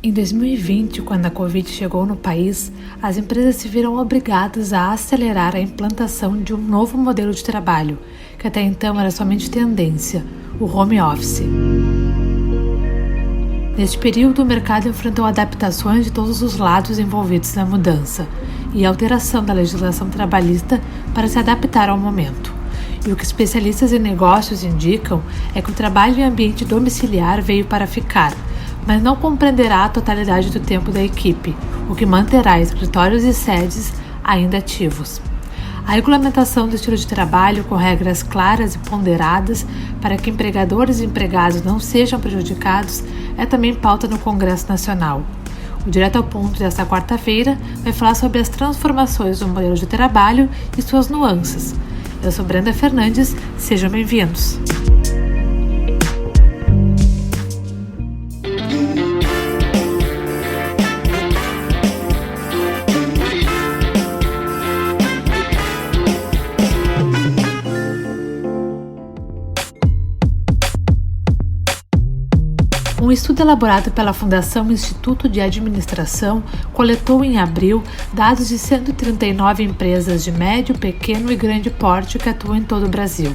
Em 2020, quando a Covid chegou no país, as empresas se viram obrigadas a acelerar a implantação de um novo modelo de trabalho, que até então era somente tendência, o home office. Neste período, o mercado enfrentou adaptações de todos os lados envolvidos na mudança e alteração da legislação trabalhista para se adaptar ao momento. E o que especialistas em negócios indicam é que o trabalho em ambiente domiciliar veio para ficar, mas não compreenderá a totalidade do tempo da equipe, o que manterá escritórios e sedes ainda ativos. A regulamentação do estilo de trabalho, com regras claras e ponderadas para que empregadores e empregados não sejam prejudicados, é também pauta no Congresso Nacional. O Direto ao Ponto desta quarta-feira vai falar sobre as transformações do modelo de trabalho e suas nuances. Eu sou Brenda Fernandes, sejam bem-vindos. Um estudo elaborado pela Fundação Instituto de Administração coletou em abril dados de 139 empresas de médio, pequeno e grande porte que atuam em todo o Brasil.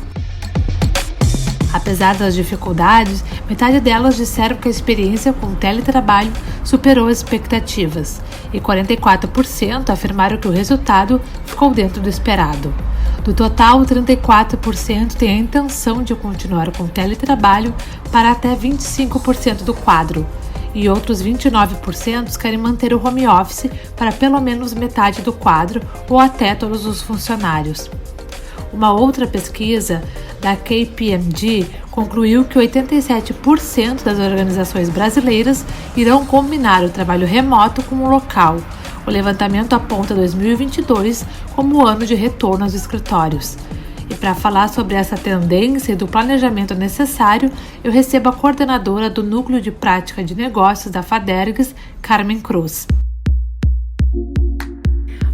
Apesar das dificuldades, metade delas disseram que a experiência com teletrabalho superou as expectativas e 44% afirmaram que o resultado ficou dentro do esperado. Do total, 34% têm a intenção de continuar com o teletrabalho para até 25% do quadro, e outros 29% querem manter o home office para pelo menos metade do quadro ou até todos os funcionários. Uma outra pesquisa da KPMG concluiu que 87% das organizações brasileiras irão combinar o trabalho remoto com o local. O levantamento aponta 2022 como o ano de retorno aos escritórios. E para falar sobre essa tendência e do planejamento necessário, eu recebo a coordenadora do Núcleo de Prática de Negócios da FADERGS, Carmen Cruz.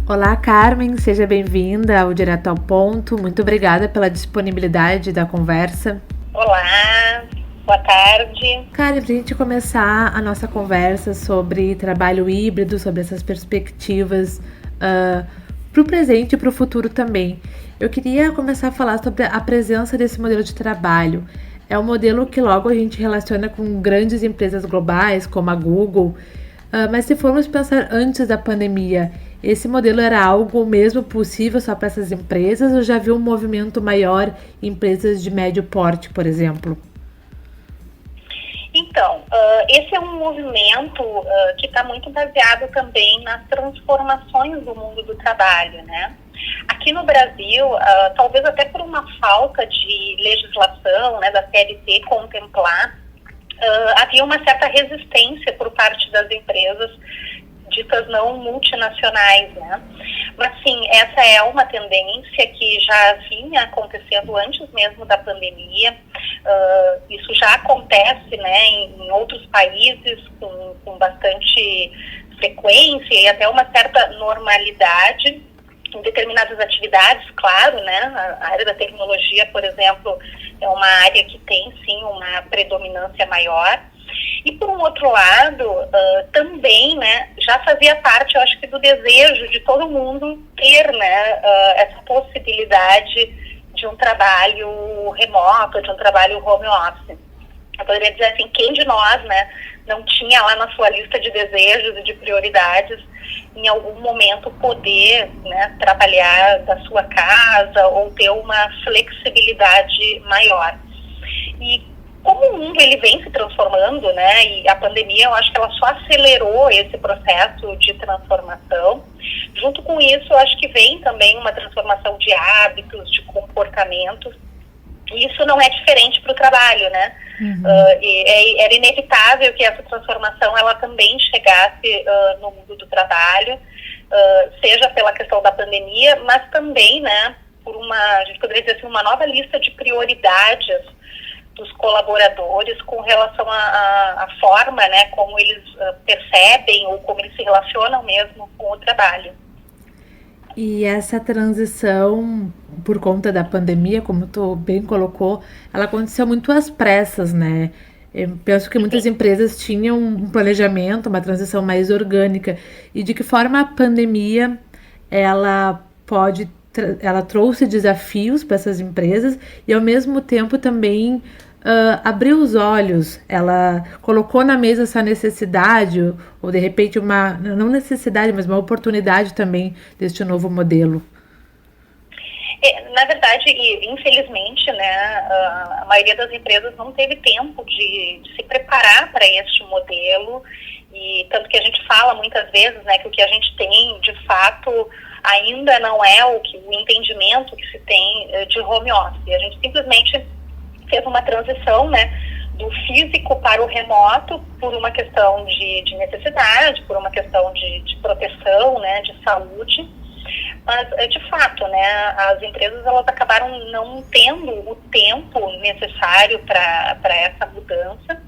Olá, Carmen, seja bem-vinda ao Direto ao Ponto. Muito obrigada pela disponibilidade da conversa. Olá, boa tarde. Carmen, para a gente começar a nossa conversa sobre trabalho híbrido, sobre essas perspectivas para o presente e para o futuro também, eu queria começar a falar sobre a presença desse modelo de trabalho. É um modelo que logo a gente relaciona com grandes empresas globais, como a Google, mas se formos pensar antes da pandemia, esse modelo era algo mesmo possível só para essas empresas ou já viu um movimento maior em empresas de médio porte, por exemplo? Então, esse é um movimento que está muito baseado também nas transformações do mundo do trabalho, né? Aqui no Brasil, talvez até por uma falta de legislação, né, da CLT contemplar, havia uma certa resistência por parte das empresas ditas não multinacionais, né? Mas sim, essa é uma tendência que já vinha acontecendo antes mesmo da pandemia. Isso já acontece, né, em outros países com bastante frequência e até uma certa normalidade em determinadas atividades, claro, né? A área da tecnologia, por exemplo, é uma área que tem sim uma predominância maior. E por um outro lado, também, né, já fazia parte, eu acho que, do desejo de todo mundo ter, né, essa possibilidade de um trabalho remoto, de um trabalho home office. Eu poderia dizer assim, quem de nós, né, não tinha lá na sua lista de desejos e de prioridades em algum momento poder, né, trabalhar da sua casa ou ter uma flexibilidade maior. E como o mundo ele vem se transformando, né, e a pandemia eu acho que ela só acelerou esse processo de transformação. Junto com isso, eu acho que vem também uma transformação de hábitos, de comportamentos. E isso não é diferente para o trabalho, né? Era inevitável que essa transformação ela também chegasse no mundo do trabalho, seja pela questão da pandemia, mas também, né, por a gente poderia dizer assim, uma nova lista de prioridades dos colaboradores com relação à forma, né, como eles percebem ou como eles se relacionam mesmo com o trabalho. E essa transição, por conta da pandemia, como tu bem colocou, ela aconteceu muito às pressas, né? Eu penso que muitas empresas tinham um planejamento, uma transição mais orgânica. E de que forma a pandemia ela ela trouxe desafios para essas empresas e ao mesmo tempo também abriu os olhos. Ela colocou na mesa essa necessidade ou de repente uma não necessidade, mas uma oportunidade também deste novo modelo. Na verdade, e infelizmente, né, a maioria das empresas não teve tempo de se preparar para este modelo, e tanto que a gente fala muitas vezes, né, que o que a gente tem, de fato, ainda não é o entendimento que se tem de home office. A gente simplesmente fez uma transição, né, do físico para o remoto por uma questão de necessidade, por uma questão de proteção, né, de saúde. Mas, de fato, né, as empresas elas acabaram não tendo o tempo necessário para essa mudança.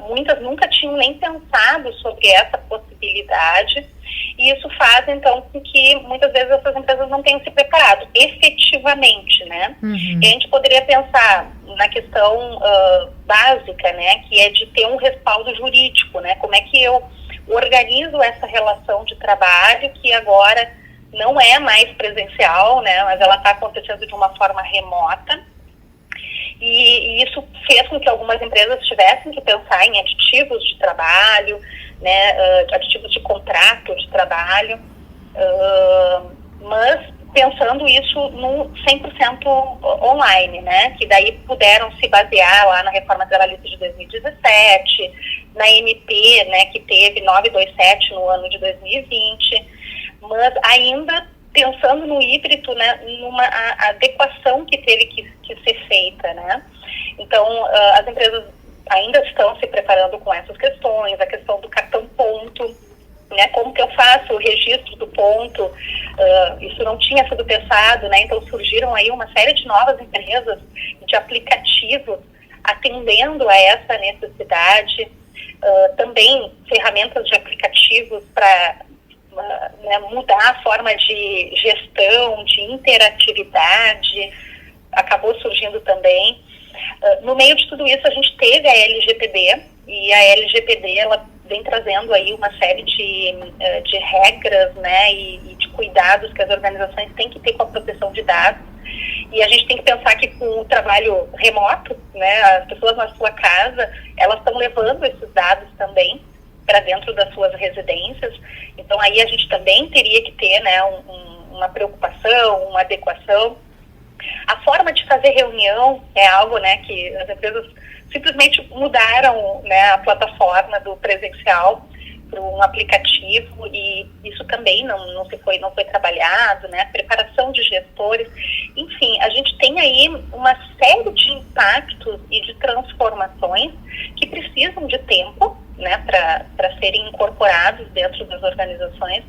Muitas nunca tinham nem pensado sobre essa possibilidade, e isso faz, então, com que muitas vezes essas empresas não tenham se preparado efetivamente, né? Uhum. E a gente poderia pensar na questão básica, né, que é de ter um respaldo jurídico, né? Como é que eu organizo essa relação de trabalho que agora não é mais presencial, né, mas ela está acontecendo de uma forma remota, e isso fez com que algumas empresas tivessem que pensar em aditivos de trabalho, né, aditivos de contrato de trabalho, mas pensando isso no 100% online, né, que daí puderam se basear lá na reforma trabalhista de 2017, na MP, né, que teve 927 no ano de 2020, mas ainda pensando no híbrido, né, numa adequação que teve que ser feita, né. Então, as empresas ainda estão se preparando com essas questões, a questão do cartão ponto, né, como que eu faço o registro do ponto, isso não tinha sido pensado, né, então surgiram aí uma série de novas empresas de aplicativos atendendo a essa necessidade, também ferramentas de aplicativos para né, mudar a forma de gestão, de interatividade, acabou surgindo também. No meio de tudo isso, a gente teve a LGPD, e a LGPD ela vem trazendo aí uma série de regras, né, e de cuidados que as organizações têm que ter com a proteção de dados. E a gente tem que pensar que com o trabalho remoto, né, as pessoas na sua casa, elas estão levando esses dados também para dentro das suas residências. Então aí a gente também teria que ter, né, uma preocupação, uma adequação. A forma de fazer reunião é algo, né, que as empresas simplesmente mudaram, né, a plataforma do presencial para um aplicativo, e isso também não foi trabalhado, né, preparação de gestores. Enfim, a gente tem aí uma série de impactos e de transformações que precisam de tempo, né, para serem incorporados dentro das organizações,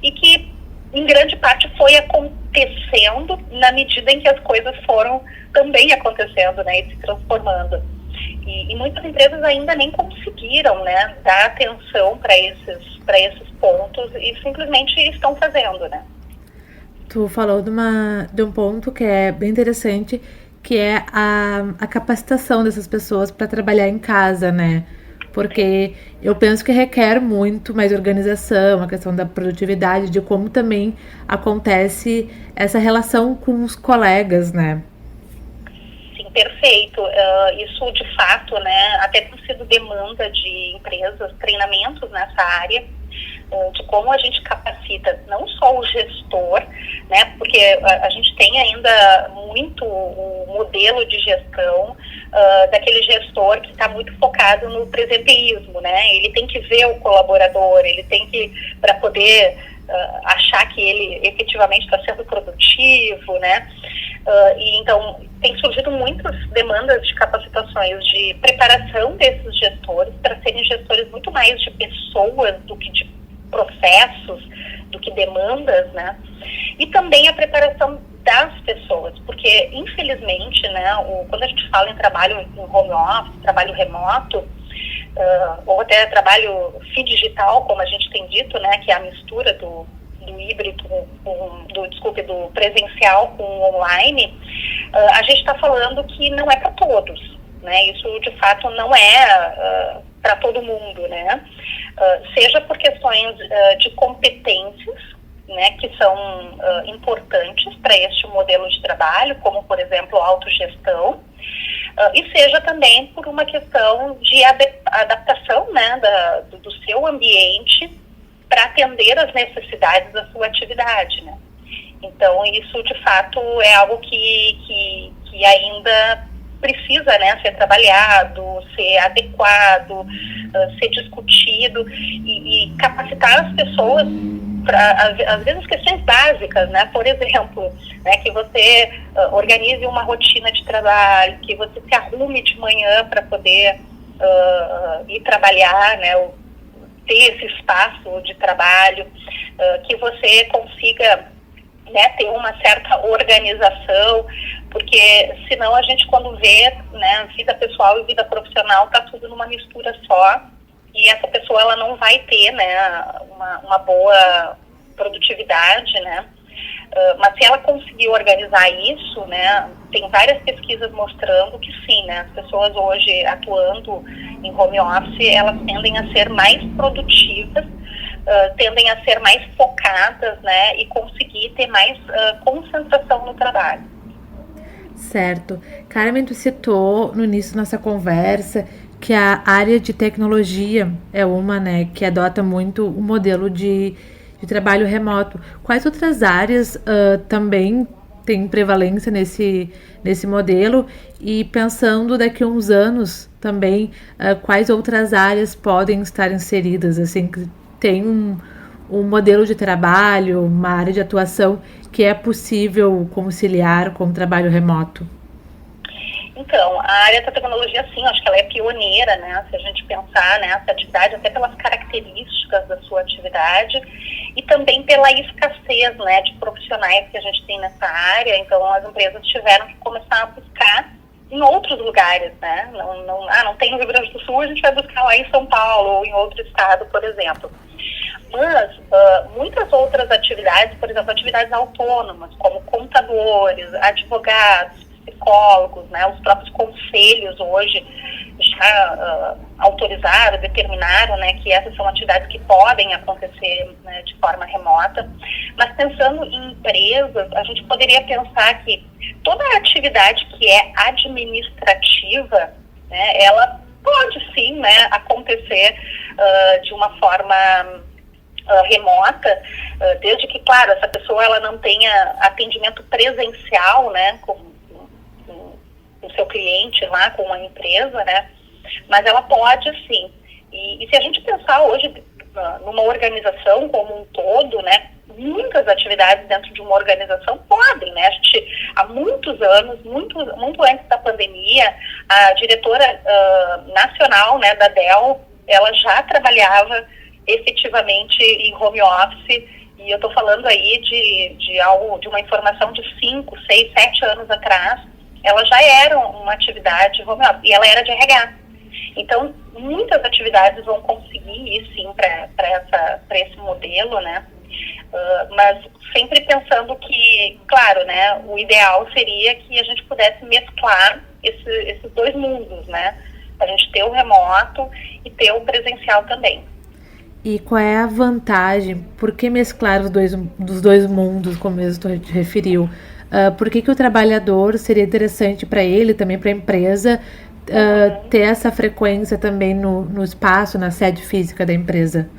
e que em grande parte foi acontecendo na medida em que as coisas foram também acontecendo, né, e se transformando. E muitas empresas ainda nem conseguiram, né, dar atenção para esses pontos e simplesmente estão fazendo, né. Tu falou de um ponto que é bem interessante, que é a capacitação dessas pessoas para trabalhar em casa, né? Porque eu penso que requer muito mais organização, a questão da produtividade, de como também acontece essa relação com os colegas, né? Sim, perfeito. Isso, de fato, né, até tem sido demanda de empresas, treinamentos nessa área, de como a gente capacita não só o gestor, né, porque a gente tem ainda muito o modelo de gestão daquele gestor que está muito focado no presenteísmo, né, ele tem que ver o colaborador, ele tem que, para poder achar que ele efetivamente está sendo produtivo, né, e então tem surgido muitas demandas de capacitações de preparação desses gestores para serem gestores muito mais de pessoas do que de processos, do que demandas, né? E também a preparação das pessoas, porque infelizmente, né, quando a gente fala em trabalho em home office, trabalho remoto, ou até trabalho digital, como a gente tem dito, né, que é a mistura do híbrido, do presencial com o online, a gente está falando que não é para todos, né? Isso, de fato, não é para todo mundo, né? Seja por questões de competências, né, que são importantes para este modelo de trabalho, como, por exemplo, autogestão, e seja também por uma questão de adaptação, né, do seu ambiente para atender às necessidades da sua atividade, né? Então, isso, de fato, é algo que ainda precisa, né, ser trabalhado, ser adequado, ser discutido e capacitar as pessoas para, às vezes, questões básicas, né? Por exemplo, né, que você organize uma rotina de trabalho, que você se arrume de manhã para poder ir trabalhar, né? Ter esse espaço de trabalho, que você consiga, né, ter uma certa organização, porque senão a gente, quando vê, né, vida pessoal e vida profissional, tá tudo numa mistura só, e essa pessoa ela não vai ter, né, uma boa produtividade, né? Mas se ela conseguir organizar isso, né, tem várias pesquisas mostrando que sim, né, as pessoas hoje atuando em home office, elas tendem a ser mais produtivas, tendem a ser mais focadas, né, e conseguir ter mais concentração no trabalho. Certo. Carmen, tu citou no início da nossa conversa que a área de tecnologia é uma, né, que adota muito o modelo de trabalho remoto. Quais outras áreas também têm prevalência nesse modelo? E pensando daqui a uns anos também, quais outras áreas podem estar inseridas, assim, que tem um modelo de trabalho, uma área de atuação que é possível conciliar com o trabalho remoto? Então, a área da tecnologia, sim, acho que ela é pioneira, né? Se a gente pensar nessa atividade, até pelas características da sua atividade e também pela escassez, né, de profissionais que a gente tem nessa área. Então, as empresas tiveram que começar a buscar em outros lugares, né? Não tem no Rio Grande do Sul, a gente vai buscar lá em São Paulo ou em outro estado, por exemplo. Mas muitas outras atividades, por exemplo, atividades autônomas, como contadores, advogados, psicólogos, né, os próprios conselhos hoje já autorizaram, determinaram, né, que essas são atividades que podem acontecer, né, de forma remota. Mas pensando em empresas, a gente poderia pensar que toda a atividade que é administrativa, né, ela pode sim, né, acontecer de uma forma remota, desde que, claro, essa pessoa ela não tenha atendimento presencial, né, com o seu cliente lá, com uma empresa, né, mas ela pode sim. E se a gente pensar hoje numa organização como um todo, né, muitas atividades dentro de uma organização podem, né, a gente, há muitos anos, muito antes da pandemia, a diretora nacional, né, da Dell, ela já trabalhava efetivamente em home office, e eu estou falando aí de uma informação de 5, 6, 7 anos atrás, ela já era uma atividade home office, e ela era de RH. Então, muitas atividades vão conseguir ir sim para esse modelo, né? Mas sempre pensando que, claro, né, o ideal seria que a gente pudesse mesclar esses dois mundos, né? A gente ter o remoto e ter o presencial também. E qual é a vantagem? Por que mesclar dos dois mundos, como mesmo tu te referiu? Por que o trabalhador seria interessante para ele, também para a empresa, ter essa frequência também no espaço, na sede física da empresa?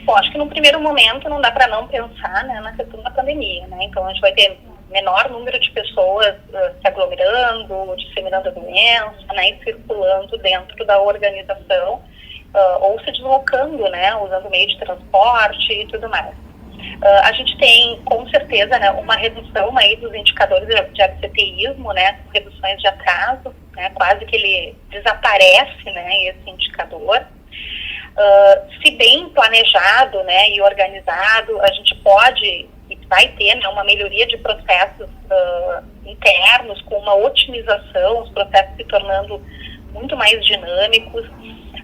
Bom, acho que no primeiro momento não dá para não pensar, né, na questão da pandemia, né? Então a gente vai ter menor número de pessoas se aglomerando, disseminando a doença, né, e circulando dentro da organização, ou se deslocando, né, usando meio de transporte e tudo mais. A gente tem, com certeza, né, uma redução aí dos indicadores de absenteísmo, né, reduções de atraso, né, quase que ele desaparece, né, esse indicador. Se bem planejado, né, e organizado, a gente pode e vai ter, né, uma melhoria de processos internos, com uma otimização, os processos se tornando muito mais dinâmicos,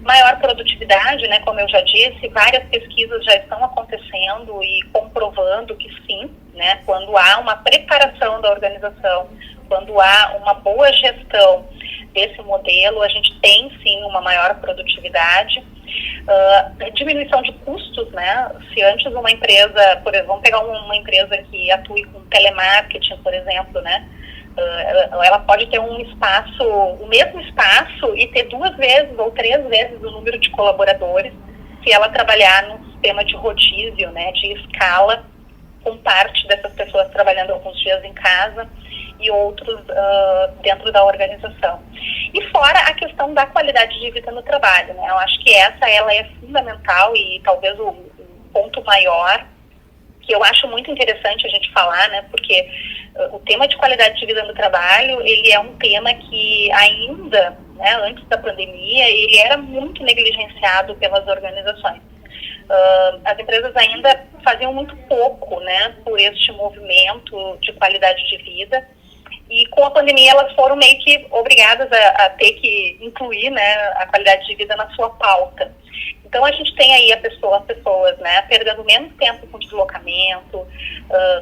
maior produtividade, né, como eu já disse, várias pesquisas já estão acontecendo e comprovando que sim, né, quando há uma preparação da organização quando há uma boa gestão desse modelo, a gente tem sim uma maior produtividade, diminuição de custos, né? Se antes uma empresa, por exemplo, vamos pegar uma empresa que atue com telemarketing, por exemplo, né? Ela pode ter um espaço, o mesmo espaço, e ter 2 vezes ou 3 vezes o número de colaboradores se ela trabalhar num sistema de rodízio, né, de escala, com parte dessas pessoas trabalhando alguns dias em casa e outros dentro da organização. E fora a questão da qualidade de vida no trabalho, né? Eu acho que ela é fundamental e talvez o ponto maior, que eu acho muito interessante a gente falar, né? Porque o tema de qualidade de vida no trabalho, ele é um tema que ainda, né, antes da pandemia, ele era muito negligenciado pelas organizações. As empresas ainda faziam muito pouco, né, por este movimento de qualidade de vida, e com a pandemia elas foram meio que obrigadas a ter que incluir, né, a qualidade de vida na sua pauta. Então a gente tem aí as pessoas, né, perdendo menos tempo com deslocamento,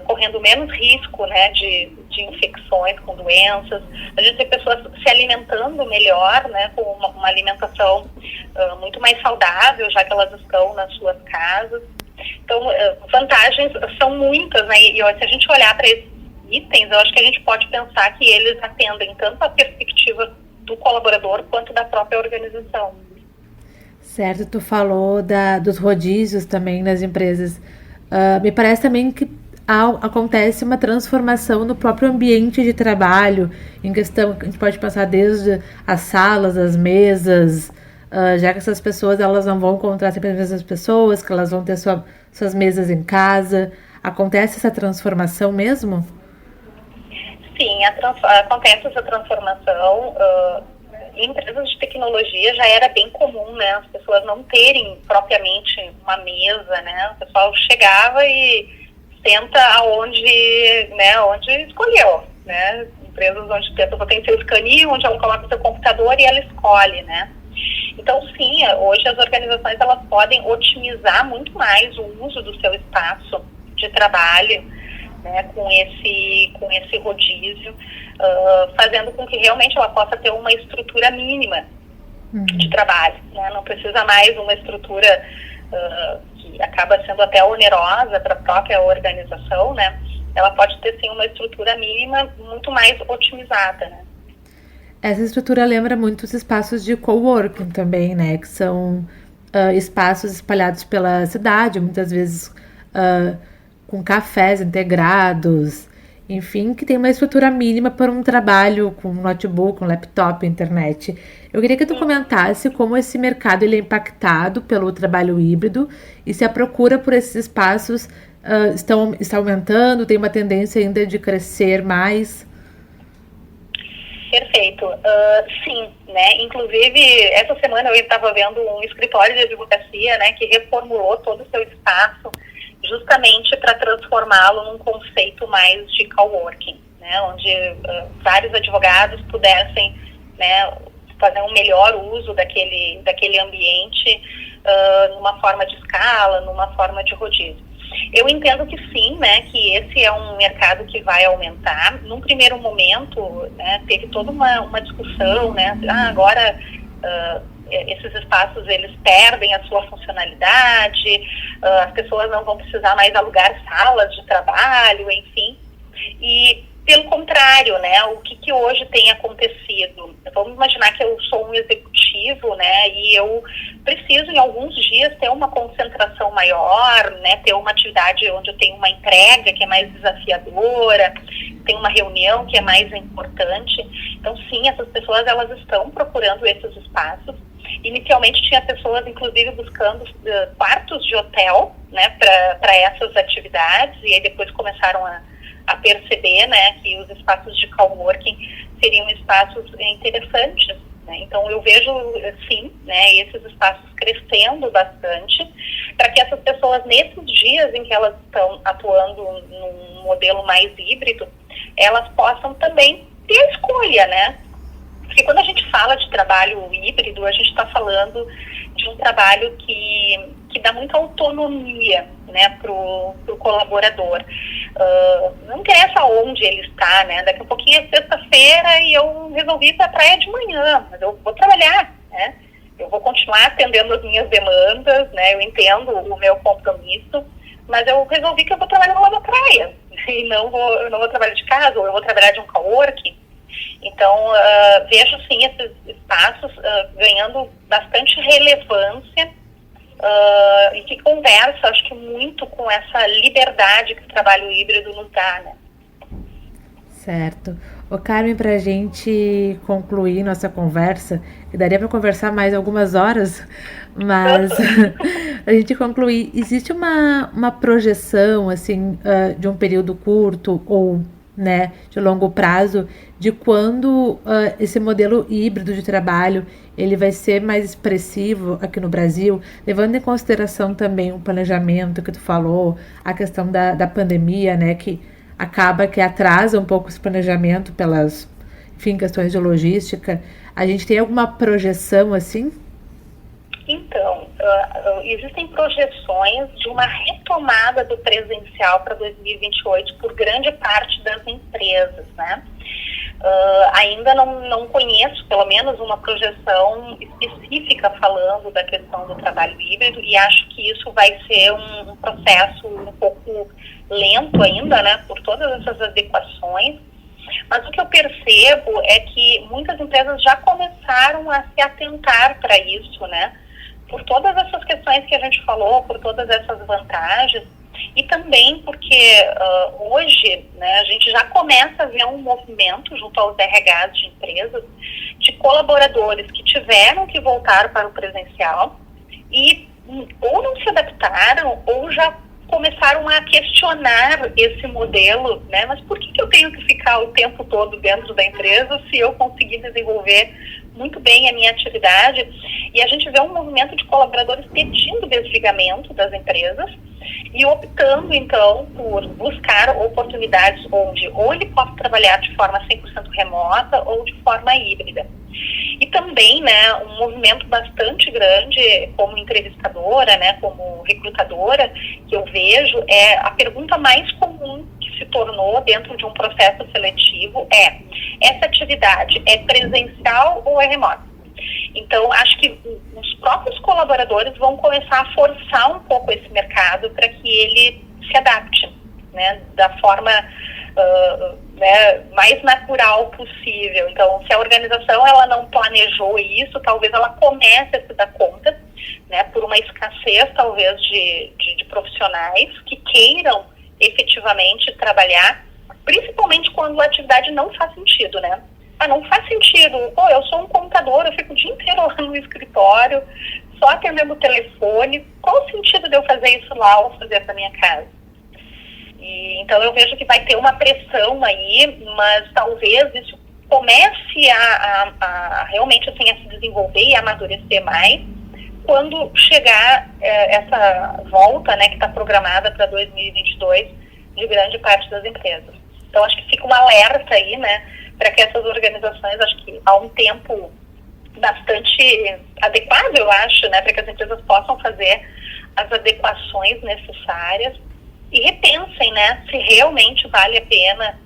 correndo menos risco, né, de infecções com doenças. A gente tem pessoas se alimentando melhor, né, com uma alimentação muito mais saudável, já que elas estão nas suas casas. Então, vantagens são muitas, né, e se a gente olhar para esses itens, eu acho que a gente pode pensar que eles atendem tanto a perspectiva do colaborador quanto da própria organização. Certo, tu falou dos rodízios também nas empresas. Me parece também que acontece uma transformação no próprio ambiente de trabalho, em questão, a gente pode pensar desde as salas, as mesas, já que essas pessoas elas não vão encontrar sempre as mesmas pessoas, que elas vão ter suas mesas em casa. Acontece essa transformação mesmo? Sim, acontece essa transformação. Em empresas de tecnologia já era bem comum, né, as pessoas não terem propriamente uma mesa, né, o pessoal chegava e senta onde escolheu, né, empresas onde a pessoa tem seu escaninho, onde ela coloca o seu computador e ela escolhe, né. Então, sim, hoje as organizações elas podem otimizar muito mais o uso do seu espaço de trabalho, né, com esse rodízio, fazendo com que realmente ela possa ter uma estrutura mínima de trabalho, né? Não precisa mais uma estrutura que acaba sendo até onerosa para a própria organização, né? Ela pode ter sim uma estrutura mínima muito mais otimizada, né? Essa estrutura lembra muito os espaços de coworking também, né? Que são espaços espalhados pela cidade, muitas vezes com cafés integrados, enfim, que tem uma estrutura mínima para um trabalho com notebook, um laptop, internet. Eu queria que tu comentasse como esse mercado ele é impactado pelo trabalho híbrido e se a procura por esses espaços está aumentando, tem uma tendência ainda de crescer mais. Perfeito. Sim, né? Inclusive, essa semana eu estava vendo um escritório de advocacia, né, que reformulou todo o seu espaço justamente para transformá-lo num conceito mais de coworking, né, onde vários advogados pudessem, né, fazer um melhor uso daquele ambiente numa forma de escala, numa forma de rodízio. Eu entendo que sim, né, que esse é um mercado que vai aumentar. Num primeiro momento, né, teve toda uma discussão, né, agora esses espaços eles perdem a sua funcionalidade, as pessoas não vão precisar mais alugar salas de trabalho, enfim. E pelo contrário, né, o que hoje tem acontecido? Vamos imaginar que eu sou um executivo, né, e eu preciso em alguns dias ter uma concentração maior, né, ter uma atividade onde eu tenho uma entrega que é mais desafiadora, tem uma reunião que é mais importante. Então, sim, essas pessoas elas estão procurando esses espaços. Inicialmente tinha pessoas, inclusive, buscando quartos de hotel, né, para essas atividades, e aí depois começaram a perceber, né, que os espaços de coworking seriam espaços interessantes, né? Então eu vejo, sim, né, esses espaços crescendo bastante, para que essas pessoas, nesses dias em que elas estão atuando num modelo mais híbrido, elas possam também ter a escolha, né? Porque quando a gente fala de trabalho híbrido, a gente está falando de um trabalho que dá muita autonomia, né, pro colaborador. Não interessa onde ele está, né? Daqui a pouquinho é sexta-feira e eu resolvi ir para a praia de manhã, mas eu vou trabalhar, né? Eu vou continuar atendendo as minhas demandas, né? Eu entendo o meu compromisso, mas eu resolvi que eu vou trabalhar lá na praia e não vou trabalhar de casa, ou eu vou trabalhar de um coworking. Então, vejo sim esses espaços ganhando bastante relevância e que conversa, acho que muito com essa liberdade que o trabalho híbrido nos dá, né? Certo. Ô Carmen, para a gente concluir nossa conversa, que daria para conversar mais algumas horas, mas a gente concluir, existe uma projeção assim de um período curto ou, né, de longo prazo, de quando esse modelo híbrido de trabalho ele vai ser mais expressivo aqui no Brasil, levando em consideração também o planejamento que tu falou, a questão da pandemia, né, que acaba que atrasa um pouco esse planejamento pelas, enfim, questões de logística. A gente tem alguma projeção assim? Então, existem projeções de uma retomada do presencial para 2028 por grande parte das empresas, né? Ainda não conheço, pelo menos, uma projeção específica falando da questão do trabalho híbrido, e acho que isso vai ser um processo um pouco lento ainda, né, por todas essas adequações. Mas o que eu percebo é que muitas empresas já começaram a se atentar para isso, né, por todas essas questões que a gente falou, por todas essas vantagens, e também porque hoje, né, a gente já começa a ver um movimento junto aos RHs de empresas de colaboradores que tiveram que voltar para o presencial e ou não se adaptaram ou já começaram a questionar esse modelo, né? Mas por que eu tenho que ficar o tempo todo dentro da empresa se eu conseguir desenvolver muito bem a minha atividade? E a gente vê um movimento de colaboradores pedindo desligamento das empresas e optando, então, por buscar oportunidades onde ou ele possa trabalhar de forma 100% remota ou de forma híbrida. E também, né, um movimento bastante grande como entrevistadora, né, como recrutadora, que eu vejo, é a pergunta mais comum que se tornou dentro de um processo seletivo é: essa atividade é presencial ou é remota? Então, acho que os próprios colaboradores vão começar a forçar um pouco esse mercado para que ele se adapte, né, da forma mais natural possível. Então, se a organização ela não planejou isso, talvez ela comece a se dar conta, né, por uma escassez talvez de profissionais que queiram efetivamente trabalhar, principalmente quando a atividade não faz sentido, né? Não faz sentido. Eu sou um contador, eu fico o dia inteiro lá no escritório, só atendendo o telefone. Qual o sentido de eu fazer isso lá ou fazer essa minha casa? Então eu vejo que vai ter uma pressão aí, mas talvez isso comece a realmente assim, a se desenvolver e a amadurecer mais quando chegar essa volta, né, que está programada para 2022 de grande parte das empresas. Então acho que fica um alerta aí, né, para que essas organizações, acho que há um tempo bastante adequado, eu acho, né, para que as empresas possam fazer as adequações necessárias e repensem, né, se realmente vale a pena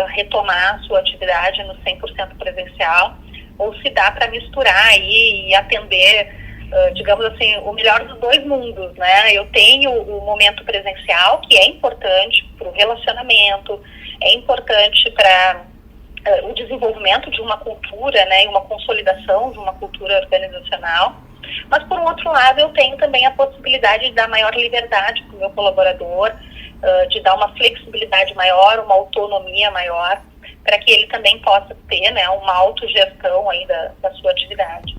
retomar a sua atividade no 100% presencial ou se dá para misturar aí e atender, digamos assim, o melhor dos dois mundos, né? Eu tenho o momento presencial, que é importante para o relacionamento, é importante para o desenvolvimento de uma cultura, né, e uma consolidação de uma cultura organizacional, mas por um outro lado eu tenho também a possibilidade de dar maior liberdade para o meu colaborador, de dar uma flexibilidade maior, uma autonomia maior, para que ele também possa ter, né, uma autogestão aí da sua atividade.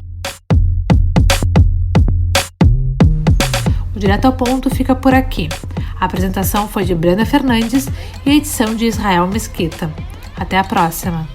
O Direto ao Ponto fica por aqui. A apresentação foi de Brenda Fernandes e a edição de Israel Mesquita. Até a próxima!